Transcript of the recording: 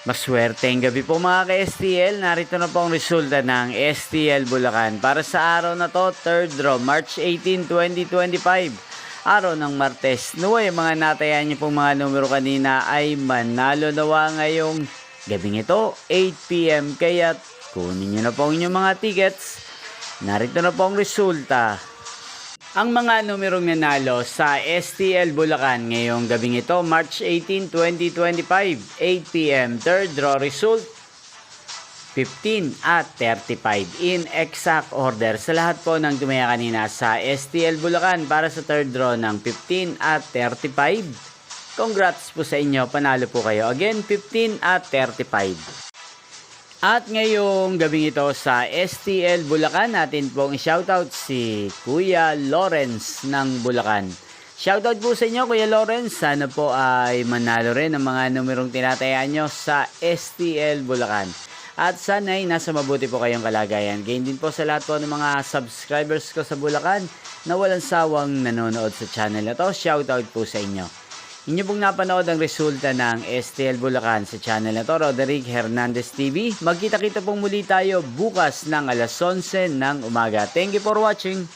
Maswerteng gabi po mga ka-STL. Narito na po ang resulta ng STL Bulacan. Para sa araw na to, third draw, March 18, 2025. Araw ng Martes. Naway, mga natayan niyo pong mga numero kanina ay manalo nawa ngayong gabing ito, 8 PM. Kaya kunin niyo na po ang inyong mga tickets. Narito na po ang resulta. Ang mga numerong nanalo sa STL Bulacan ngayong gabing ito, March 18, 2025, 8 PM. Third draw result, 15 at 35 in exact order. Sa lahat po ng tumaya kanina sa STL Bulacan para sa third draw ng 15 at 35. Congrats po sa inyo, panalo po kayo. Again, 15 at 35. At ngayong gabing ito sa STL Bulacan, natin pong shoutout si Kuya Lawrence ng Bulacan. Shoutout po sa inyo Kuya Lawrence, sana po ay manalo rin ang mga numerong tinatayaan nyo sa STL Bulacan. At sana ay nasa mabuti po kayong kalagayan. Gain din po sa lahat po ng mga subscribers ko sa Bulacan na walang sawang nanonood sa channel na to. Shoutout po sa inyo. Inyo pong napanood ang resulta ng STL Bulacan sa channel na to, Roderick Hernandez TV. Magkita-kita pong muli tayo bukas ng alas 11 ng umaga. Thank you for watching.